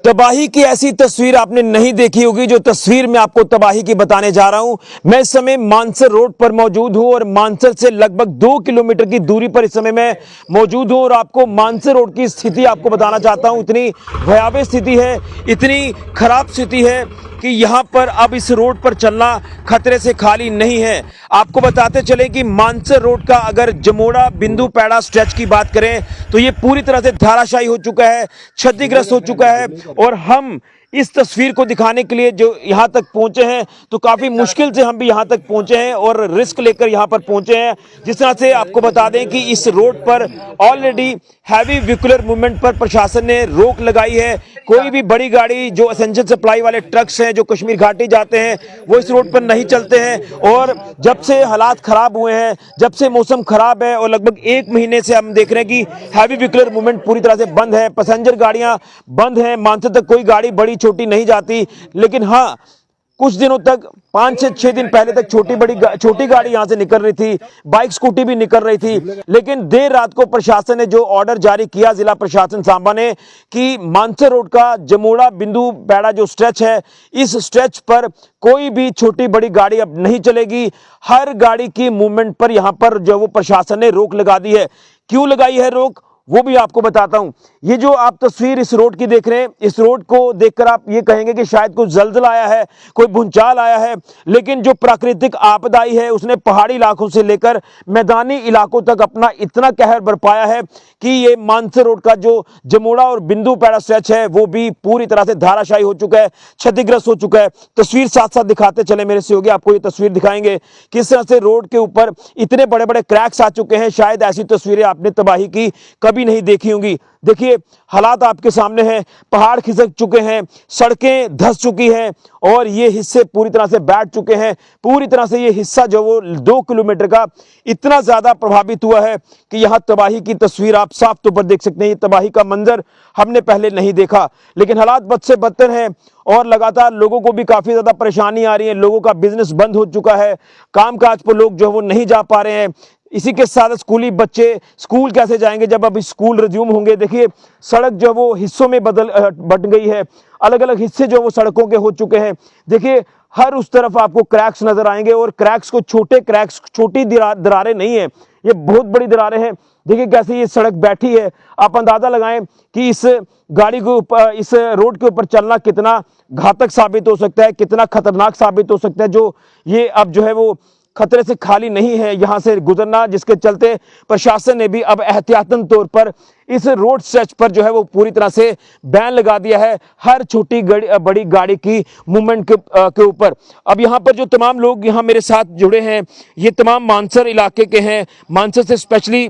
तबाही की ऐसी तस्वीर आपने नहीं देखी होगी जो तस्वीर मैं आपको तबाही की बताने जा रहा हूं। मैं इस समय मानसर रोड पर मौजूद हूं और मानसर से लगभग 2 किलोमीटर की दूरी पर इस समय मैं मौजूद हूं और आपको मानसर रोड की स्थिति आपको बताना चाहता हूं। इतनी भयावह स्थिति है, इतनी खराब स्थिति है कि यहां पर अब इस रोड पर चलना खतरे से खाली नहीं है। आपको बताते चले कि मानसर रोड का अगर जमोड़ा बिंदु पैड़ा स्ट्रेच की बात करें तो ये पूरी तरह से धाराशायी हो चुका है, क्षतिग्रस्त हो चुका है और हम इस तस्वीर को दिखाने के लिए जो यहां तक पहुंचे हैं तो काफी मुश्किल से हम भी यहां तक पहुंचे हैं और रिस्क लेकर यहां पर पहुंचे हैं। जिस तरह से आपको बता दें कि इस रोड पर ऑलरेडी हैवी व्हीकुलर मूवमेंट पर प्रशासन ने रोक लगाई है। कोई भी बड़ी गाड़ी जो एसेंशियल सप्लाई वाले ट्रक्स हैं जो कश्मीर घाटी जाते हैं वो इस रोड पर नहीं चलते हैं और जब से हालात खराब हुए हैं, जब से मौसम खराब है और लगभग 1 महीने से हम देख रहे हैं कि हैवी व्हीकुलर मूवमेंट पूरी तरह से बंद है, पैसेंजर गाड़ियां बंद हैं, मानसर तक कोई गाड़ी बड़ी छोटी नहीं जाती। लेकिन हाँ, कुछ दिनों तक 5 से 6 दिन पहले तक छोटी गाड़ी यहां से निकल रही थी, बाइक स्कूटी भी निकल रही थी। लेकिन देर रात को प्रशासन ने जो ऑर्डर जारी किया, जिला प्रशासन सांबा ने, कि मानसर रोड का जमोड़ा बिंदु पैड़ा जो स्ट्रेच है, इस स्ट्रेच पर कोई भी छोटी बड़ी गाड़ी अब नहीं चलेगी। हर गाड़ी की मूवमेंट पर यहां पर जो वो प्रशासन ने रोक लगा दी है। क्यों लगाई है रोक वो भी आपको बताता हूं। ये जो आप तस्वीर इस रोड की देख रहे हैं, इस रोड को देखकर आप ये कहेंगे कि शायद कोई जलजला आया है, कोई भूचाल आया है, लेकिन जो प्राकृतिक आपदा आई है उसने पहाड़ी इलाकों से लेकर मैदानी इलाकों तक अपना इतना कहर बरपाया है कि ये मानसर रोड का जो जमोड़ा और बिंदु पैड़ा स्ट्रेच है वो भी पूरी तरह से धाराशायी हो चुका है, क्षतिग्रस्त हो चुका है। तस्वीर साथ साथ दिखाते चले मेरे सहयोगी, आपको ये तस्वीर दिखाएंगे किस तरह से रोड के ऊपर इतने बड़े बड़े क्रैक्स आ चुके हैं। शायद ऐसी तस्वीरें आपने तबाही की कभी नहीं देखी होंगी। देखिए हालात आपके सामने हैं, पहाड़ खिसक चुके हैं, सड़कें धंस चुकी हैं और ये हिस्से पूरी तरह से बैठ चुके हैं। पूरी तरह से ये हिस्सा जो वो 2 किलोमीटर का इतना ज्यादा प्रभावित हुआ है कि यहां तबाही की तस्वीर आप साफ तौर पर देख सकते हैं। ये तबाही का मंजर हमने पहले नहीं देखा, लेकिन हालात बद से बदतर हैं और लगातार लोगों को भी काफी ज्यादा परेशानी आ रही है। लोगों का बिजनेस बंद हो चुका है, कामकाज पर लोग जो है वो नहीं जा पा रहे हैं। इसी के साथ स्कूली बच्चे स्कूल कैसे जाएंगे जब अभी स्कूल रिज्यूम होंगे। देखिए सड़क जो वो हिस्सों में बट गई है, अलग अलग हिस्से जो वो सड़कों के हो चुके हैं। देखिए हर उस तरफ आपको क्रैक्स नजर आएंगे और क्रैक्स को छोटे क्रैक्स, छोटी दरारें नहीं है, ये बहुत बड़ी दरारें हैं। देखिए कैसे ये सड़क बैठी है। आप अंदाजा लगाएं कि इस गाड़ी को ऊपर, इस रोड के ऊपर चलना कितना घातक साबित हो सकता है, कितना खतरनाक साबित हो सकता है। जो ये अब जो है वो खतरे से खाली नहीं है यहां से गुजरना, जिसके चलते प्रशासन ने भी अब एहतियातन तौर पर इस रोड स्ट्रेच पर जो है वो पूरी तरह से बैन लगा दिया है हर छोटी बड़ी गाड़ी की मूवमेंट के ऊपर। अब यहां पर जो तमाम लोग यहां मेरे साथ जुड़े हैं ये तमाम मानसर इलाके के हैं। मानसर से स्पेशली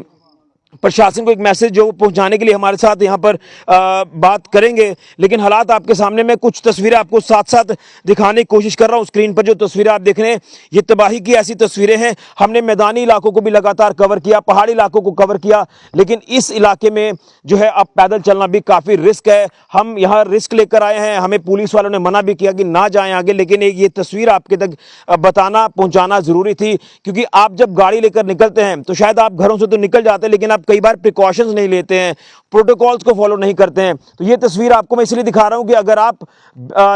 प्रशासन को एक मैसेज जो पहुंचाने के लिए हमारे साथ यहां पर बात करेंगे। लेकिन हालात आपके सामने, मैं कुछ तस्वीरें आपको साथ साथ दिखाने की कोशिश कर रहा हूं। स्क्रीन पर जो तस्वीरें आप देख रहे हैं ये तबाही की ऐसी तस्वीरें हैं। हमने मैदानी इलाकों को भी लगातार कवर किया, पहाड़ी इलाकों को कवर किया, लेकिन इस इलाके में जो है अब पैदल चलना भी काफी रिस्क है। हम यहाँ रिस्क लेकर आए हैं, हमें पुलिस वालों ने मना भी किया कि ना जाएं आगे, लेकिन ये तस्वीर आपके तक बताना पहुंचाना जरूरी थी। क्योंकि आप जब गाड़ी लेकर निकलते हैं तो शायद आप घरों से तो निकल जाते हैं, लेकिन आप कई बार प्रिकॉशंस नहीं लेते हैं, प्रोटोकॉल्स को फॉलो नहीं करते हैं। तो ये तस्वीर आपको मैं इसलिए दिखा रहा हूं कि अगर आप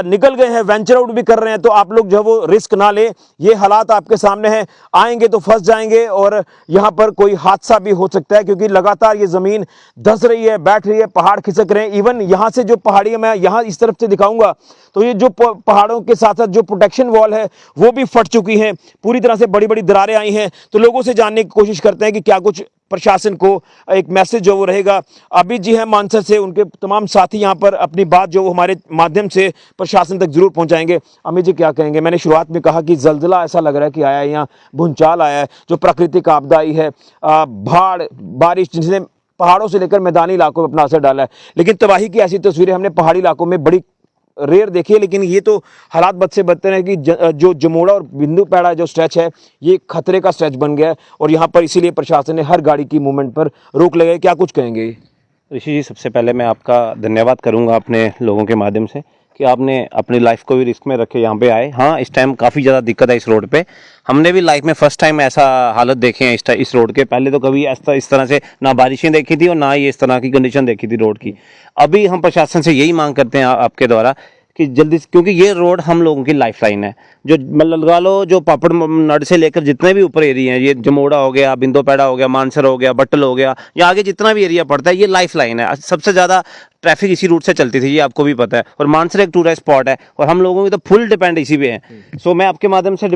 निकल गए हैं, वेंचर आउट भी कर रहे हैं, तो आप लोग जो है वो रिस्क ना लें। ये हालात आपके सामने हैं, आएंगे तो फंस जाएंगे और यहां पर कोई हादसा भी हो सकता है क्योंकि लगातार ये जमीन धंस रही है, बैठ रही है, पहाड़ खिसक रहे हैं। इवन यहां से जो पहाड़ियां मैं यहां इस तरफ से दिखाऊंगा तो ये जो पहाड़ों के साथ साथ जो प्रोटेक्शन वॉल है वो भी फट चुकी है, पूरी तरह से बड़ी बड़ी दरारें आई हैं। तो लोगों से जानने की कोशिश करते हैं कि क्या कुछ प्रशासन को एक मैसेज जो वो रहेगा। अभी जी है मानसर से, उनके तमाम साथी यहाँ पर अपनी बात जो हमारे माध्यम से प्रशासन तक जरूर पहुंचाएंगे। अमित जी क्या कहेंगे? मैंने शुरुआत में कहा कि जलजला ऐसा लग रहा है कि आया है, यहाँ भूचाल आया है, जो प्राकृतिक आपदा आई है, बाढ़ बारिश जिसने पहाड़ों से लेकर मैदानी इलाकों में अपना असर डाला है। लेकिन तबाही की ऐसी तस्वीरें हमने पहाड़ी इलाकों में बड़ी रेयर देखी है। लेकिन ये तो हालात बद से बदतर है कि जो जमोड़ा और बिंदु पैड़ा जो स्ट्रेच है ये खतरे का स्ट्रेच बन गया है और यहाँ पर इसीलिए प्रशासन ने हर गाड़ी की मूवमेंट पर रोक लगाई। क्या कुछ कहेंगे? ऋषि जी, सबसे पहले मैं आपका धन्यवाद करूंगा अपने लोगों के माध्यम से कि आपने अपनी लाइफ को भी रिस्क में रखे यहाँ पे आए। हाँ, इस टाइम काफ़ी ज़्यादा दिक्कत है इस रोड पे। हमने भी लाइफ में फर्स्ट टाइम ऐसा हालत देखे हैं इस रोड के। पहले तो कभी इस तरह से ना बारिशें देखी थी और ना ही इस तरह की कंडीशन देखी थी रोड की। अभी हम प्रशासन से यही मांग करते हैं आपके द्वारा कि जल्दी, क्योंकि ये रोड हम लोगों की लाइफ लाइन है। जो मतलब लगा लो, जो पापड़ नड से लेकर जितने भी ऊपर एरिया हैं, ये जमोड़ा हो गया, बिंदोपेड़ा हो गया, मानसर हो गया, बट्टल हो गया, या आगे जितना भी एरिया पड़ता है, ये लाइफ लाइन है। सबसे ज़्यादा ट्रैफिक इसी रूट से चलती थी, ये आपको भी पता है। और मानसर एक टूरिस्ट स्पॉट है और हम लोगों की तो फुल डिपेंड इसी पे है। सो मैं आपके माध्यम से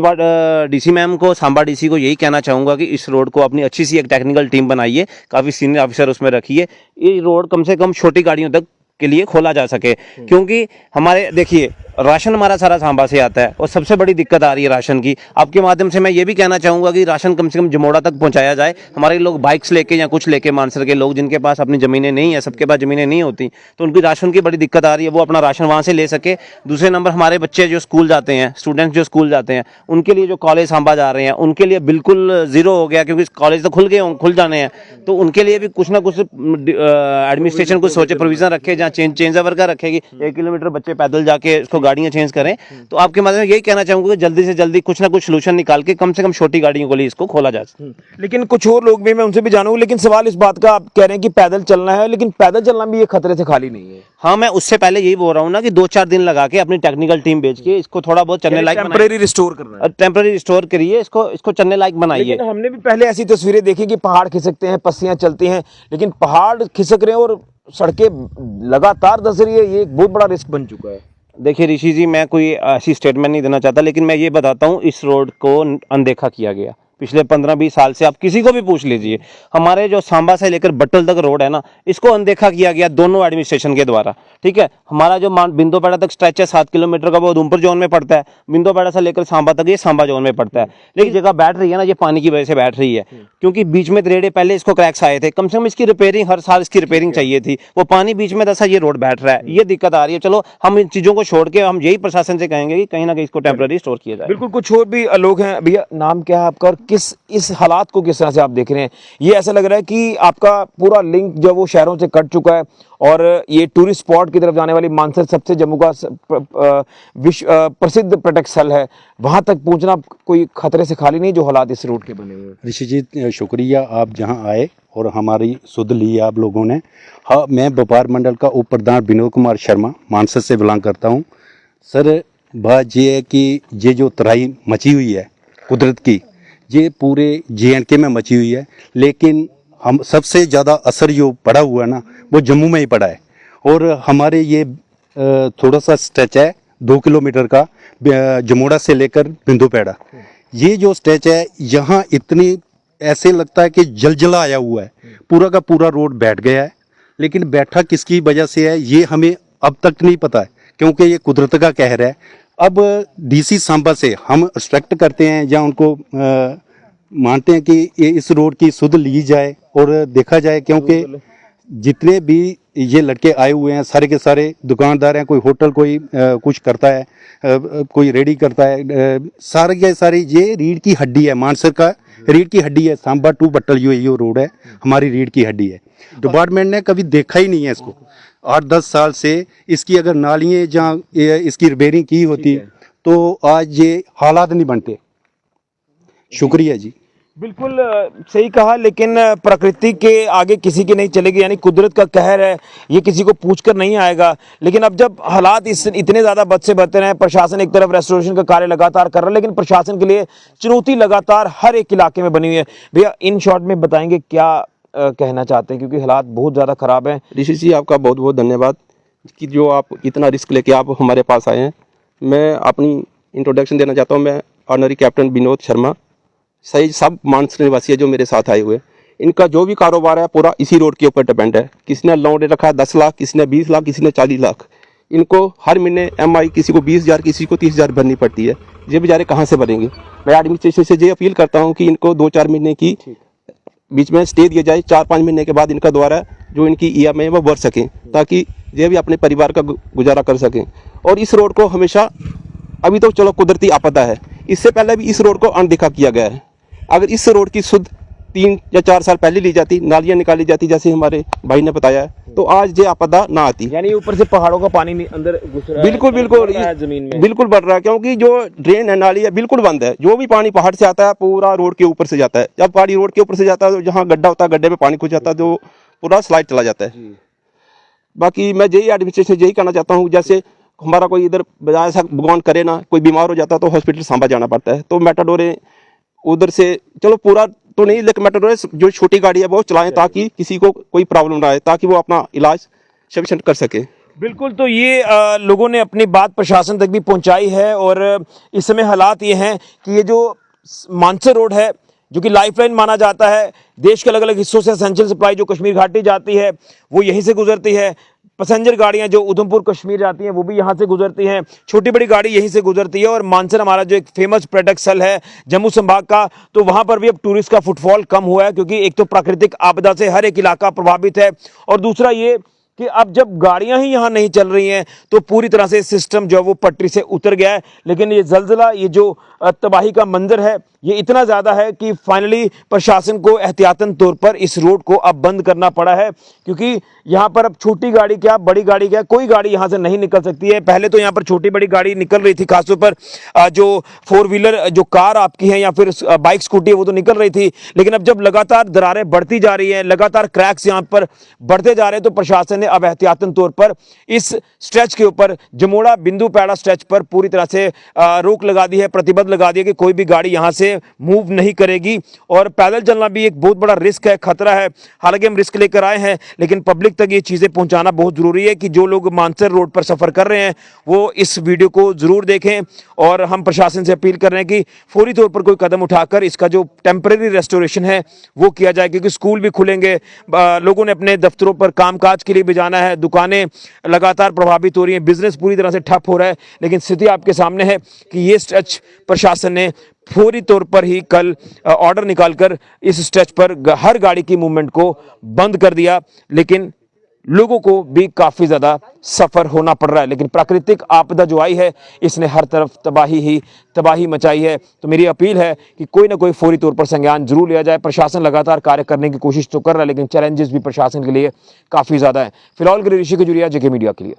डीसी मैम को, सांबा डीसी को यही कहना चाहूँगा कि इस रोड को अपनी अच्छी सी एक टेक्निकल टीम बनाइए, काफ़ी सीनियर ऑफिसर उसमें रखिए। ये रोड कम से कम छोटी गाड़ियों तक के लिए खोला जा सके, क्योंकि हमारे देखिए राशन हमारा सारा सांबा से आता है और सबसे बड़ी दिक्कत आ रही है राशन की। आपके माध्यम से मैं ये भी कहना चाहूँगा कि राशन कम से कम जमोड़ा तक पहुँचाया जाए। हमारे लोग बाइक्स लेके या कुछ लेके, मानसर के लोग जिनके पास अपनी ज़मीनें नहीं है, सबके पास ज़मीनें नहीं होती, तो उनकी राशन की बड़ी दिक्कत आ रही है, वो अपना राशन वहाँ से ले सके। दूसरे नंबर, हमारे बच्चे जो स्कूल जाते हैं, स्टूडेंट्स जो स्कूल जाते हैं, उनके लिए जो कॉलेज सांबा जा रहे हैं, उनके लिए बिल्कुल ज़ीरो हो गया, क्योंकि कॉलेज तो खुल जाने हैं। तो उनके लिए भी कुछ ना कुछ एडमिनिस्ट्रेशन कुछ सोचे, प्रोविज़न रखे, जहाँ चेंज ओवर का रखेगी, 1 किलोमीटर बच्चे पैदल जाके इसको गाड़ियाँ चेंज करें। तो आपके माध्यम से यही कहना चाहूंगा कि जल्दी से जल्दी कुछ ना कुछ सोल्यूशन निकाल के कम से कम छोटी गाड़ियों के लिए इसको खोला जा सके। लेकिन कुछ और लोग भी, मैं उनसे भी जानूंगा, लेकिन सवाल इस बात का, आप कह रहे हैं कि पैदल चलना है, लेकिन पैदल चलना भी ये खतरे से खाली नहीं है। हाँ, मैं उससे पहले यही बोल रहा हूँ ना कि 2-4 दिन लगा के अपनी टेक्निकल टीम भेज के इसको थोड़ा बहुत चलने लायक, टेम्परेरी रिस्टोर करना है, टेम्परेरी रिस्टोर करिए, इसको चलने लायक बनाइए। लेकिन हमने भी पहले ऐसी तस्वीरें देखी कि पहाड़ खिसकते हैं, पस्सियां चलती हैं, लेकिन पहाड़ खिसक रहे हैं और सड़कें लगातार धंस रही है, ये एक बहुत बड़ा रिस्क बन चुका है। देखिए ऋषि जी, मैं कोई ऐसी स्टेटमेंट नहीं देना चाहता, लेकिन मैं ये बताता हूँ, इस रोड को अनदेखा किया गया पिछले 15-20 साल से। आप किसी को भी पूछ लीजिए, हमारे जो सांबा से लेकर बट्टल तक रोड है ना, इसको अनदेखा किया गया दोनों एडमिनिस्ट्रेशन के द्वारा। ठीक है, हमारा जो बिंदोपेड़ा तक स्ट्रेच है 7 किलोमीटर का, वो उधमपुर जोन में पड़ता है। बिंदोपेड़ा से लेकर सांबा तक ये सांबा जोन में पड़ता है। लेकिन जगह बैठ रही है ना, ये पानी की वजह से बैठ रही है, क्योंकि बीच में रेड़े पहले इसको क्रैक्स आए थे। कम से कम इसकी रिपेयरिंग, हर साल इसकी रिपेयरिंग चाहिए थी। वो पानी बीच में दसा, ये रोड बैठ रहा है, ये दिक्कत आ रही है। चलो, हम इन चीजों को छोड़ के हम यही प्रशासन से कहेंगे कि कहीं ना कहीं इसको टेम्पररी स्टोर किया जाए। बिल्कुल, कुछ और भी लोग हैं। भैया, नाम क्या है आपका और इस हालात को किस तरह से आप देख रहे हैं? ये ऐसा लग रहा है कि आपका पूरा लिंक जो वो शहरों से कट चुका है और ये टूरिस्ट स्पॉट की तरफ जाने वाली मानसर सबसे जम्मू का विश्व प्रसिद्ध पर्यटक स्थल है, वहां तक पहुंचना कोई खतरे से खाली नहीं जो हालात इस रूट के बने हुए हैं। ऋषि जी, शुक्रिया आप जहां आए और हमारी सुध ली आप लोगों ने। हाँ, मैं व्यापार मंडल का उप प्रधान विनोद कुमार शर्मा मानसर से बिलोंग करता हूं। सर, बात ये है कि ये जो तराई मची हुई है कुदरत की, ये पूरे JNK में मची हुई है, लेकिन हम सबसे ज़्यादा असर जो पड़ा हुआ है ना, वो जम्मू में ही पड़ा है। और हमारे ये थोड़ा सा स्ट्रेच है 2 किलोमीटर का, जमोड़ा से लेकर बिंदोपेड़ा। ये जो स्ट्रेच है, यहाँ इतनी ऐसे लगता है कि जलजला आया हुआ है, पूरा का पूरा रोड बैठ गया है। लेकिन बैठा किसकी वजह से है, ये हमें अब तक नहीं पता है, क्योंकि ये कुदरत का कहर है। अब DC सांबा से हम एक्सपेक्ट करते हैं या उनको मानते हैं कि इस रोड की सुध ली जाए और देखा जाए, क्योंकि जितने भी ये लड़के आए हुए हैं सारे के सारे दुकानदार हैं, कोई होटल, कोई कुछ करता है, कोई रेडी करता है, सारे के सारे ये रीढ़ की हड्डी है, मानसर का रीढ़ की हड्डी है। सांबा टू बट्टल ये रोड है, हमारी रीढ़ की हड्डी है। डिपार्टमेंट ने कभी देखा ही नहीं है इसको। 8-10 साल से इसकी अगर नालियाँ जहाँ इसकी रिपेयरिंग की होती तो आज ये हालात नहीं बनते। शुक्रिया जी। बिल्कुल सही कहा, लेकिन प्रकृति के आगे किसी की नहीं चलेगी, यानी कुदरत का कहर है, ये किसी को पूछकर नहीं आएगा। लेकिन अब जब हालात इतने ज़्यादा बद से बदतर हैं, प्रशासन एक तरफ रेस्टोरेशन का कार्य लगातार कर रहा है, लेकिन प्रशासन के लिए चुनौती लगातार हर एक इलाके में बनी हुई है। भैया, इन शॉर्ट में बताएंगे क्या कहना चाहते हैं, क्योंकि हालात बहुत ज़्यादा ख़राब हैं। ऋषि जी, आपका बहुत बहुत धन्यवाद कि जो आप इतना रिस्क लेके आप हमारे पास आए हैं। मैं अपनी इंट्रोडक्शन देना चाहता हूँ। मैं ऑनरी कैप्टन विनोद शर्मा, सही सब मानसर निवासी है जो मेरे साथ आए हुए। इनका जो भी कारोबार है पूरा इसी रोड के ऊपर डिपेंड है। किसी ने लोन रखा है 10 लाख, किसी ने 20 लाख, किसी ने 40 लाख। इनको हर महीने MI किसी को 20,000, किसी को 30,000 भरनी पड़ती है। ये बेचारे कहाँ से भरेंगे? मैं एडमिनिस्ट्रेशन से ये अपील करता हूँ कि इनको 2-4 महीने की बीच में स्टे दिया जाए, 4-5 महीने के बाद इनका द्वारा जो इनकी EMI है वो भर सकें, ताकि ये भी अपने परिवार का गुजारा कर सकें। और इस रोड को हमेशा, अभी तो चलो कुदरती आपदा है, इससे पहले भी इस रोड को अनदेखा किया गया है। अगर इस रोड की सुध 3 या 4 साल पहले ली जाती, नालियाँ निकाली जाती जैसे हमारे भाई ने बताया है, तो आज ये आपदा ना आती। यानी ऊपर से पहाड़ों का पानी नहीं अंदर घुस रहा है, बिल्कुल बिल्कुल बढ़ रहा है जमीन में। बिल्कुल बढ़ रहा है, क्योंकि जो ड्रेन है, नाली है, बिल्कुल बंद है। जो भी पानी पहाड़ से आता है पूरा रोड के ऊपर से जाता है। जब पानी रोड के ऊपर से जाता है तो जहाँ गड्ढा होता है, गड्ढे में पानी घुस जाता है, तो पूरा स्लाइड चला जाता है। बाकी मैं यही एडमिनिस्ट्रेशन से यही कहना चाहता हूँ, जैसे हमारा कोई इधर बजाय ऐसा भगवान करे ना, कोई बीमार हो जाता है तो हॉस्पिटल सांबा जाना पड़ता है, तो मेटाडोरें उधर से, चलो पूरा तो नहीं, लेकिन मेटाडोरें जो छोटी गाड़ी है वो चलाएं ताकि किसी को कोई प्रॉब्लम ना आए, ताकि वो अपना इलाज सफिशिएंट कर सके। बिल्कुल, तो ये लोगों ने अपनी बात प्रशासन तक भी पहुंचाई है और इस समय हालात ये हैं कि ये जो मानसर रोड है, जो कि लाइफलाइन माना जाता है, देश के अलग अलग हिस्सों से एसेंशियल सप्लाई जो कश्मीर घाटी जाती है वो यहीं से गुजरती है। पैसेंजर गाड़ियां जो उधमपुर कश्मीर जाती हैं वो भी यहाँ से गुजरती हैं, छोटी बड़ी गाड़ी यहीं से गुजरती है। और मानसर हमारा जो एक फेमस पर्यटक स्थल है जम्मू संभाग का, तो वहाँ पर भी अब टूरिस्ट का फुटफॉल कम हुआ है, क्योंकि एक तो प्राकृतिक आपदा से हर एक इलाका प्रभावित है, और दूसरा ये कि अब जब गाड़ियां ही यहाँ नहीं चल रही हैं तो पूरी तरह से सिस्टम जो है वो पटरी से उतर गया है। लेकिन ये जलजला, ये जो तबाही का मंजर है, ये इतना ज़्यादा है कि फाइनली प्रशासन को एहतियातन तौर पर इस रोड को अब बंद करना पड़ा है, क्योंकि यहाँ पर अब छोटी गाड़ी क्या, बड़ी गाड़ी क्या, कोई गाड़ी यहाँ से नहीं निकल सकती है। पहले तो यहाँ पर छोटी बड़ी गाड़ी निकल रही थी, खासतौर पर जो 4 व्हीलर जो कार आपकी है या फिर बाइक स्कूटी है वो तो निकल रही थी, लेकिन अब जब लगातार दरारें बढ़ती जा रही हैं, लगातार क्रैक्स यहाँ पर बढ़ते जा रहे हैं, तो प्रशासन ने अब एहतियातन तौर पर इस स्ट्रेच के ऊपर, जमोड़ा बिंदु पैड़ा स्ट्रेच पर पूरी तरह से रोक लगा दी है, प्रतिबंध लगा दिया कि कोई भी गाड़ी यहाँ से मूव नहीं करेगी। और पैदल चलना भी एक बहुत बड़ा रिस्क है, खतरा है। हालांकि हम रिस्क लेकर आए हैं, लेकिन पब्लिक तक ये चीज़ें पहुंचाना बहुत ज़रूरी है कि जो लोग मानसर रोड पर सफ़र कर रहे हैं वो इस वीडियो को ज़रूर देखें। और हम प्रशासन से अपील कर रहे हैं कि फौरी तौर पर कोई कदम उठाकर इसका जो टेम्परेरी रेस्टोरेशन है वो किया जाए, क्योंकि स्कूल भी खुलेंगे, लोगों ने अपने दफ्तरों पर कामकाज के लिए भी जाना है, दुकानें लगातार प्रभावित हो रही हैं, बिजनेस पूरी तरह से ठप हो रहा है। लेकिन स्थिति आपके सामने है कि ये स्ट्रेच प्रशासन ने फौरी तौर पर ही कल ऑर्डर निकालकर इस स्ट्रेच पर हर गाड़ी की मूवमेंट को बंद कर दिया, लेकिन लोगों को भी काफी ज्यादा सफर होना पड़ रहा है। लेकिन प्राकृतिक आपदा जो आई है इसने हर तरफ तबाही मचाई है। तो मेरी अपील है कि कोई ना कोई फौरी तौर पर संज्ञान जरूर लिया जाए। प्रशासन लगातार कार्य करने की कोशिश तो कर रहा है, लेकिन चैलेंजेस भी प्रशासन के लिए काफी ज्यादा है। फिलहाल ऋषि खजुरिया, जेके मीडिया के लिए।